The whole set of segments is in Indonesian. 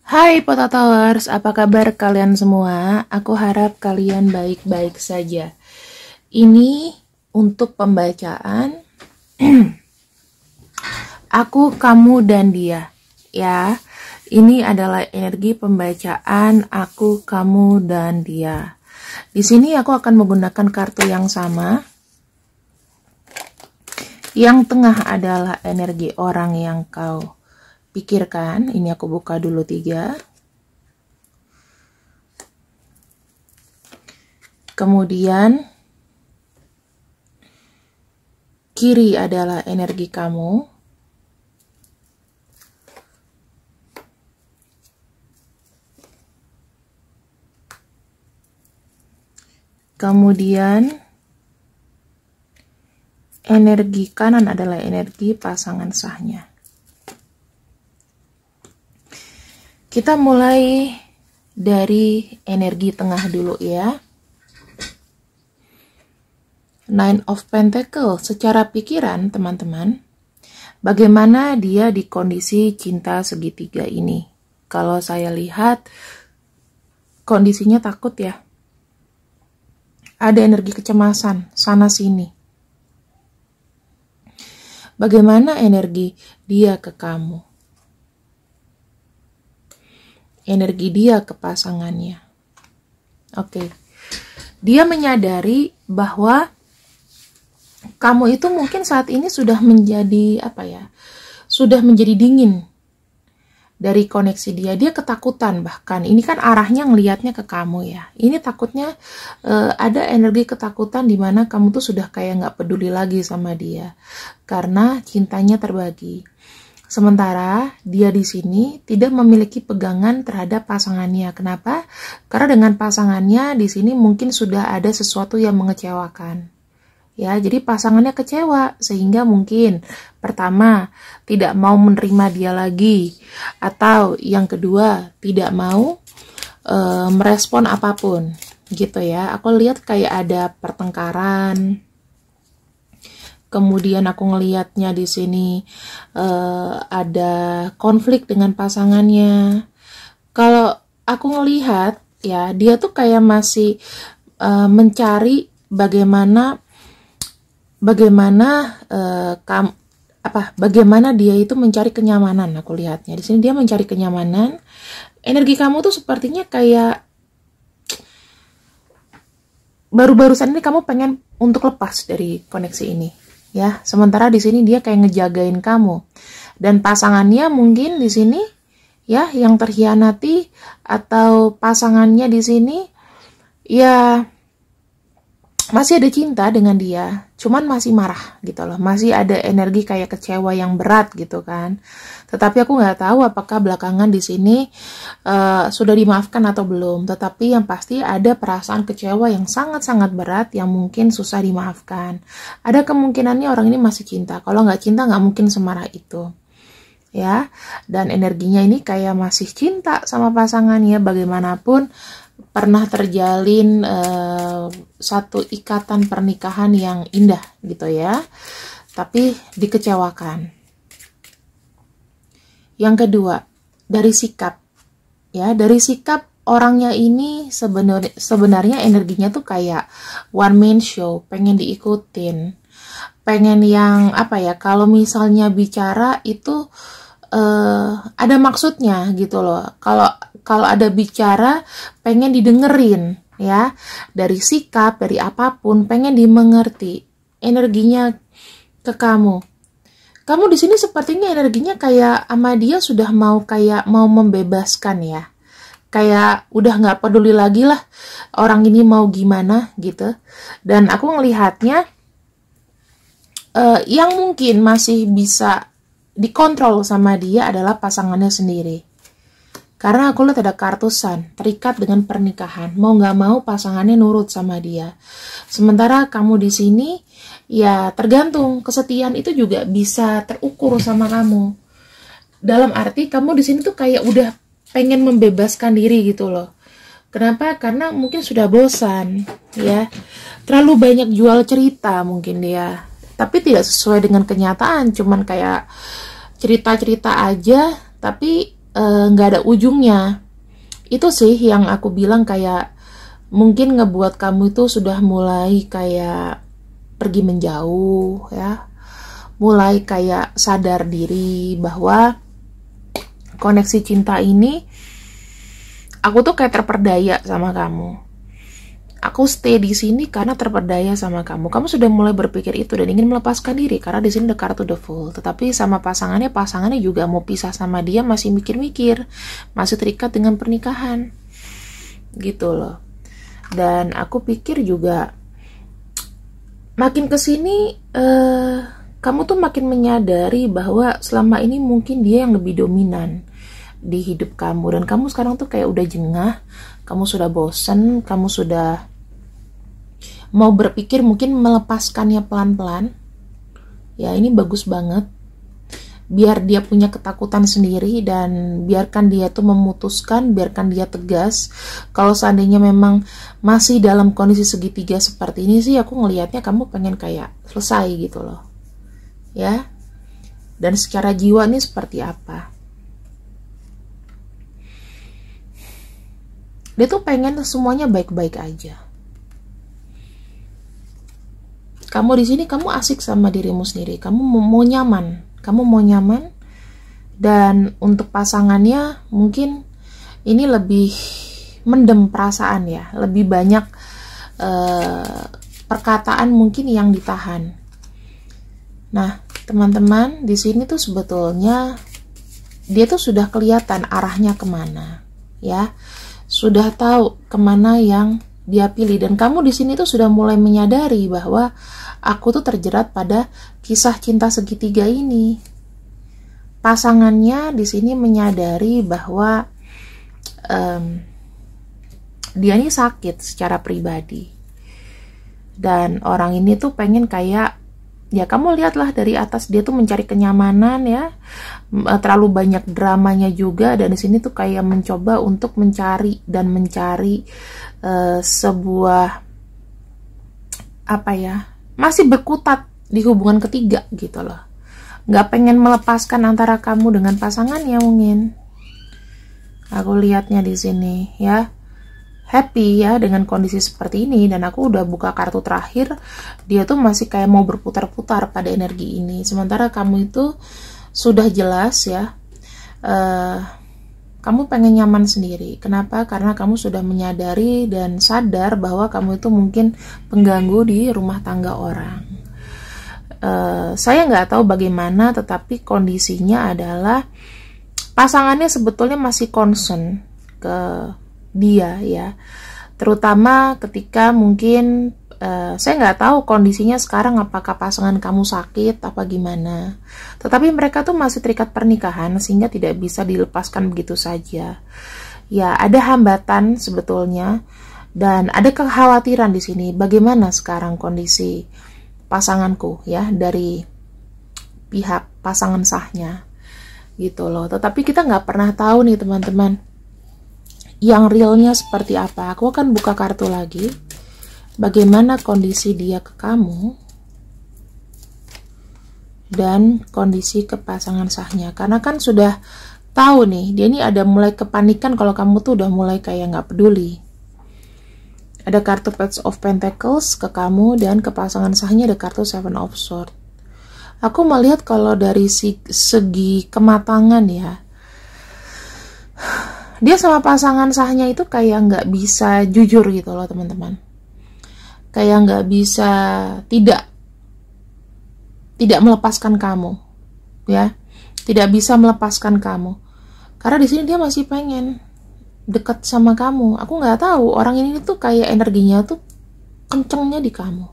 Hai Potatowers, apa kabar kalian semua? Aku harap kalian baik-baik saja. Ini untuk pembacaan Aku, Kamu, dan Dia. Ya, ini adalah energi pembacaan Aku, Kamu, dan Dia. Di sini aku akan menggunakan kartu yang sama. Yang tengah adalah energi orang yang kau pikirkan. Ini aku buka dulu 3. Kemudian kiri adalah energi kamu. Kemudian energi kanan adalah energi pasangan sahnya. Kita mulai dari energi tengah dulu ya. Nine of Pentacles. Secara pikiran teman-teman, bagaimana dia di kondisi cinta segitiga ini? Kalau saya lihat kondisinya takut ya. Ada energi kecemasan sana sini. Bagaimana energi dia ke kamu? Energi dia ke pasangannya. Oke. Dia menyadari bahwa kamu itu mungkin saat ini sudah menjadi sudah menjadi dingin dari koneksi dia. Dia ketakutan bahkan. Ini kan arahnya ngelihatnya ke kamu ya. Ini takutnya ada energi ketakutan di mana kamu tuh sudah kayak nggak peduli lagi sama dia karena cintanya terbagi. Sementara dia di sini tidak memiliki pegangan terhadap pasangannya. Kenapa? Karena dengan pasangannya di sini mungkin sudah ada sesuatu yang mengecewakan. Ya, jadi pasangannya kecewa sehingga mungkin pertama tidak mau menerima dia lagi, atau yang kedua tidak mau merespon apapun, gitu ya. Aku lihat kayak ada pertengkaran. Kemudian aku ngelihatnya di sini ada konflik dengan pasangannya. Kalau aku ngelihat ya, dia tuh kayak masih mencari bagaimana dia itu mencari kenyamanan. Aku lihatnya di sini dia mencari kenyamanan. Energi kamu tuh sepertinya kayak baru-barusan ini kamu pengen untuk lepas dari koneksi ini. Ya, sementara di sini dia kayak ngejagain kamu. Dan pasangannya mungkin di sini ya yang terhianati, atau pasangannya di sini ya masih ada cinta dengan dia, cuman masih marah gitu loh, masih ada energi kayak kecewa yang berat gitu kan. Tetapi aku nggak tahu apakah belakangan di sini sudah dimaafkan atau belum. Tetapi yang pasti ada perasaan kecewa yang sangat-sangat berat yang mungkin susah dimaafkan. Ada kemungkinannya orang ini masih cinta. Kalau nggak cinta nggak mungkin semarah itu. Ya, dan energinya ini kayak masih cinta sama pasangannya. Bagaimanapun pernah terjalin satu ikatan pernikahan yang indah gitu ya, tapi dikecewakan. Yang kedua, dari sikap ya, dari sikap orangnya ini sebenarnya energinya tuh kayak one man show, pengen diikutin, pengen yang kalau misalnya bicara itu ada maksudnya gitu loh. Kalau ada bicara pengen didengerin ya, dari sikap, dari apapun pengen dimengerti. Energinya ke kamu. Kamu di sini sepertinya energinya kayak sama dia sudah mau membebaskan ya. Kayak udah nggak peduli lagi lah orang ini mau gimana gitu. Dan aku ngelihatnya yang mungkin masih bisa dikontrol sama dia adalah pasangannya sendiri. Karena aku lihat ada kartu Sun, terikat dengan pernikahan. Mau nggak mau pasangannya nurut sama dia. Sementara kamu di sini, ya tergantung. Kesetiaan itu juga bisa terukur sama kamu. Dalam arti kamu di sini tuh kayak udah pengen membebaskan diri gitu loh. Kenapa? Karena mungkin sudah bosan, ya. Terlalu banyak jual cerita mungkin dia. tapi tidak sesuai dengan kenyataan, cuman kayak cerita-cerita aja, tapi nggak ada ujungnya. Itu sih yang aku bilang, kayak mungkin ngebuat kamu itu sudah mulai kayak pergi menjauh ya, mulai kayak sadar diri bahwa koneksi cinta ini, aku tuh kayak terperdaya sama kamu. Aku stay di sini karena terperdaya sama kamu. Kamu sudah mulai berpikir itu dan ingin melepaskan diri karena di sini the card to the fool. Tetapi sama pasangannya juga mau pisah sama dia, masih mikir-mikir, masih terikat dengan pernikahan, gitu loh. Dan aku pikir juga makin kesini kamu tuh makin menyadari bahwa selama ini mungkin dia yang lebih dominan di hidup kamu, dan kamu sekarang tuh kayak udah jengah, kamu sudah bosen, kamu sudah mau berpikir mungkin melepaskannya pelan-pelan. Ya, ini bagus banget. Biar dia punya ketakutan sendiri dan biarkan dia tuh memutuskan, biarkan dia tegas. Kalau seandainya memang masih dalam kondisi segitiga seperti ini sih, aku ngelihatnya kamu pengen kayak selesai gitu loh. Ya. Dan secara jiwa nih seperti apa? Dia tuh pengen semuanya baik-baik aja. Kamu di sini, kamu asik sama dirimu sendiri. Kamu mau nyaman. Kamu mau nyaman. Dan untuk pasangannya mungkin ini lebih mendem perasaan ya. Lebih banyak perkataan mungkin yang ditahan. Nah, teman-teman, di sini tuh sebetulnya dia tuh sudah kelihatan arahnya kemana, ya. Sudah tahu kemana yang dia pilih, dan kamu di sini tuh sudah mulai menyadari bahwa aku tuh terjerat pada kisah cinta segitiga ini. Pasangannya di sini menyadari bahwa dia ini sakit secara pribadi, dan orang ini tuh pengen kayak, ya kamu lihatlah dari atas, dia tuh mencari kenyamanan ya, terlalu banyak dramanya juga, dan di sini tuh kayak mencoba untuk mencari sebuah apa ya, masih berkutat di hubungan ketiga gitu loh, nggak pengen melepaskan antara kamu dengan pasangannya mungkin. Aku lihatnya di sini ya, happy ya dengan kondisi seperti ini, dan aku udah buka kartu terakhir, dia tuh masih kayak mau berputar-putar pada energi ini, sementara kamu itu sudah jelas ya, kamu pengen nyaman sendiri. Kenapa? Karena kamu sudah menyadari dan sadar bahwa kamu itu mungkin pengganggu di rumah tangga orang. Saya nggak tahu bagaimana, tetapi kondisinya adalah pasangannya sebetulnya masih concern ke dia ya, terutama ketika mungkin saya nggak tahu kondisinya sekarang, apakah pasangan kamu sakit apa gimana, tetapi mereka tuh masih terikat pernikahan sehingga tidak bisa dilepaskan begitu saja ya. Ada hambatan sebetulnya, dan ada kekhawatiran di sini, bagaimana sekarang kondisi pasanganku ya, dari pihak pasangan sahnya gitu loh. Tetapi kita nggak pernah tahu nih teman-teman, yang realnya seperti apa. Aku akan buka kartu lagi, bagaimana kondisi dia ke kamu dan kondisi ke pasangan sahnya. Karena kan sudah tahu nih, dia ini ada mulai kepanikan kalau kamu tuh udah mulai kayak nggak peduli. Ada kartu Page of Pentacles ke kamu, dan ke pasangan sahnya ada kartu Seven of Swords. Aku melihat kalau dari segi kematangan ya, dia sama pasangan sahnya itu kayak nggak bisa jujur gitu loh teman-teman, kayak nggak bisa tidak melepaskan kamu ya, tidak bisa melepaskan kamu, karena di sini dia masih pengen dekat sama kamu. Aku nggak tahu, orang ini tuh kayak energinya tuh kencengnya di kamu,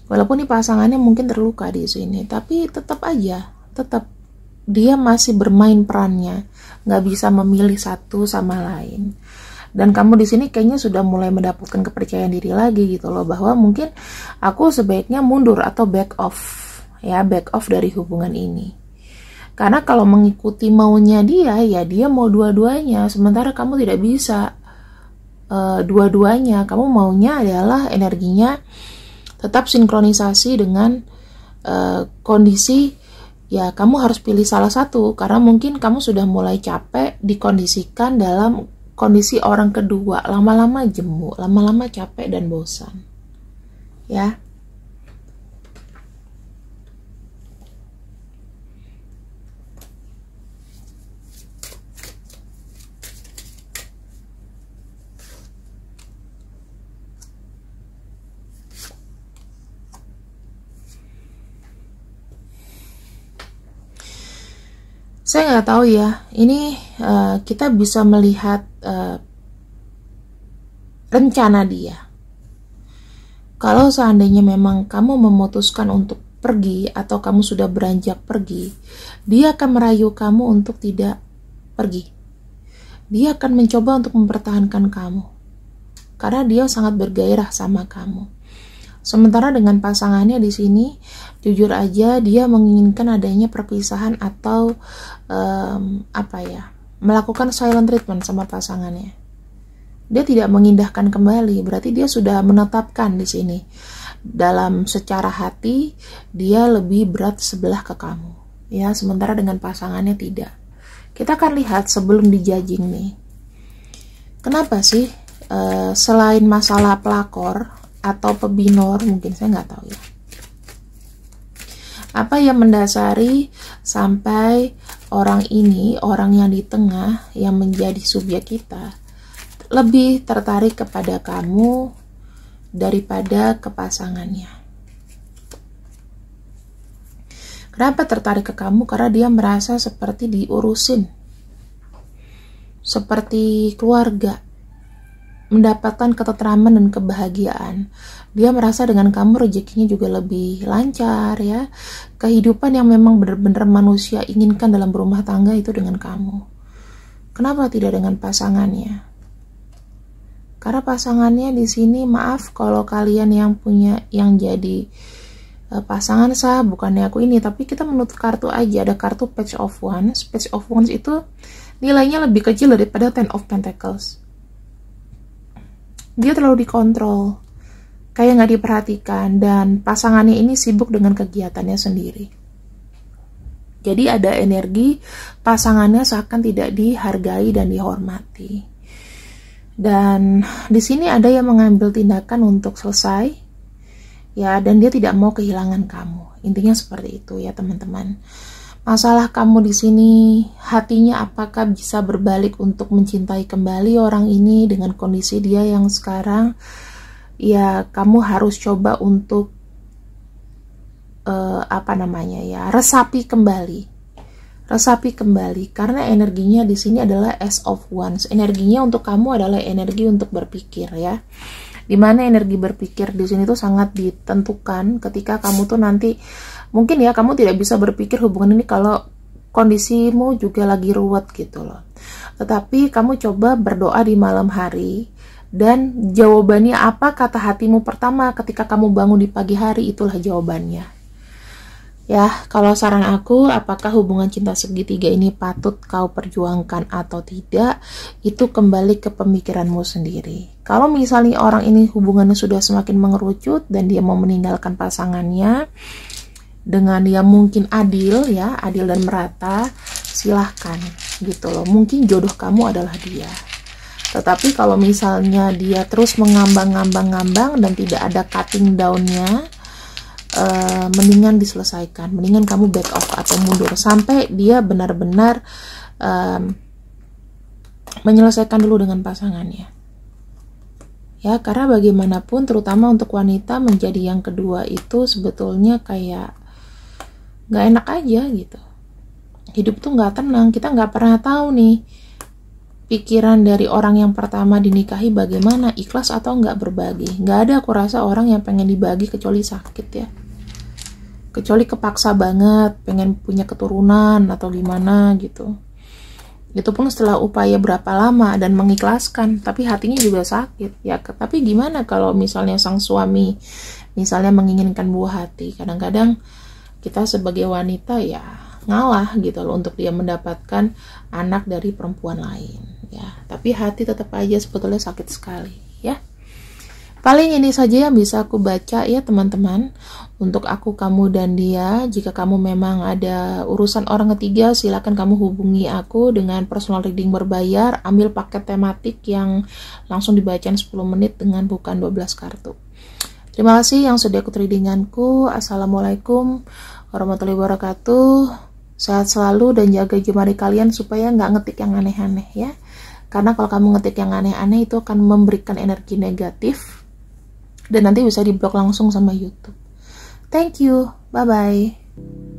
walaupun nih pasangannya mungkin terluka di sini, tapi tetap dia masih bermain perannya, nggak bisa memilih satu sama lain. Dan kamu di sini kayaknya sudah mulai mendapatkan kepercayaan diri lagi gitu loh, bahwa mungkin aku sebaiknya mundur atau back off ya, back off dari hubungan ini. Karena kalau mengikuti maunya dia, ya dia mau dua-duanya, sementara kamu tidak bisa dua-duanya. Kamu maunya adalah energinya tetap sinkronisasi dengan kondisi. Ya, kamu harus pilih salah satu, karena mungkin kamu sudah mulai capek dikondisikan dalam kondisi orang kedua. Lama-lama jemu, lama-lama capek dan bosan. Ya. Saya nggak tahu ya, ini kita bisa melihat rencana dia. Kalau seandainya memang kamu memutuskan untuk pergi atau kamu sudah beranjak pergi, dia akan merayu kamu untuk tidak pergi. Dia akan mencoba untuk mempertahankan kamu, karena dia sangat bergairah sama kamu. Sementara dengan pasangannya di sini, jujur aja dia menginginkan adanya perpisahan atau melakukan silent treatment sama pasangannya. Dia tidak mengindahkan kembali, berarti dia sudah menetapkan di sini. Dalam secara hati, dia lebih berat sebelah ke kamu. Ya, sementara dengan pasangannya tidak. Kita akan lihat sebelum dijudging nih. Kenapa sih selain masalah pelakor atau pebinor, mungkin saya nggak tahu ya, apa yang mendasari sampai orang ini, orang yang di tengah yang menjadi subjek kita, lebih tertarik kepada kamu daripada ke pasangannya. Kenapa tertarik ke kamu? Karena dia merasa seperti diurusin, seperti keluarga, mendapatkan ketentraman dan kebahagiaan. Dia merasa dengan kamu rezekinya juga lebih lancar ya. Kehidupan yang memang benar-benar manusia inginkan dalam berumah tangga itu dengan kamu. Kenapa tidak dengan pasangannya? Karena pasangannya di sini, maaf kalau kalian yang punya, yang jadi pasangan sah, bukannya aku ini, tapi kita menutup kartu aja. Ada kartu Page of Wands. Page of Wands itu nilainya lebih kecil daripada Ten of Pentacles. Dia terlalu dikontrol, kayak nggak diperhatikan, dan pasangannya ini sibuk dengan kegiatannya sendiri. Jadi ada energi pasangannya seakan tidak dihargai dan dihormati. Dan di sini ada yang mengambil tindakan untuk selesai, ya, dan dia tidak mau kehilangan kamu. Intinya seperti itu ya teman-teman. Masalah kamu di sini, hatinya apakah bisa berbalik untuk mencintai kembali orang ini dengan kondisi dia yang sekarang? Ya, kamu harus coba untuk resapi kembali, karena energinya di sini adalah Ace of Wands. Energinya untuk kamu adalah energi untuk berpikir ya. Dimana energi berpikir di sini tuh sangat ditentukan ketika kamu tuh nanti, mungkin ya kamu tidak bisa berpikir hubungan ini kalau kondisimu juga lagi ruwet gitu loh. Tetapi kamu coba berdoa di malam hari, dan jawabannya apa kata hatimu pertama ketika kamu bangun di pagi hari, itulah jawabannya. Ya, kalau saran aku, apakah hubungan cinta segitiga ini patut kau perjuangkan atau tidak, itu kembali ke pemikiranmu sendiri. Kalau misalnya orang ini hubungannya sudah semakin mengerucut dan dia mau meninggalkan pasangannya dengan yang mungkin adil ya, adil dan merata, silahkan gitu loh. Mungkin jodoh kamu adalah dia. Tetapi kalau misalnya dia terus mengambang-ngambang dan tidak ada cutting down-nya, mendingan diselesaikan, mendingan kamu back off atau mundur sampai dia benar-benar menyelesaikan dulu dengan pasangannya ya. Karena bagaimanapun, terutama untuk wanita, menjadi yang kedua itu sebetulnya kayak nggak enak aja gitu. Hidup tuh nggak tenang, kita nggak pernah tahu nih pikiran dari orang yang pertama dinikahi bagaimana, ikhlas atau nggak berbagi. Nggak ada aku rasa orang yang pengen dibagi kecuali sakit ya, kecuali kepaksa banget pengen punya keturunan atau gimana gitu. Itu pun setelah upaya berapa lama dan mengikhlaskan, tapi hatinya juga sakit ya. Tapi gimana kalau misalnya sang suami misalnya menginginkan buah hati, kadang-kadang kita sebagai wanita ya ngalah gitu loh untuk dia mendapatkan anak dari perempuan lain ya. Tapi hati tetap aja sebetulnya sakit sekali ya. Paling ini saja yang bisa aku baca ya teman-teman. Untuk aku, kamu, dan dia. Jika kamu memang ada urusan orang ketiga, silakan kamu hubungi aku dengan personal reading berbayar. Ambil paket tematik yang langsung dibacain 10 menit dengan bukan 12 kartu. Terima kasih yang sudah ikut readinganku. Assalamualaikum warahmatullahi wabarakatuh. Sehat selalu dan jaga jemari kalian supaya nggak ngetik yang aneh-aneh ya. Karena kalau kamu ngetik yang aneh-aneh itu akan memberikan energi negatif. Dan nanti bisa diblok langsung sama YouTube. Thank you. Bye-bye.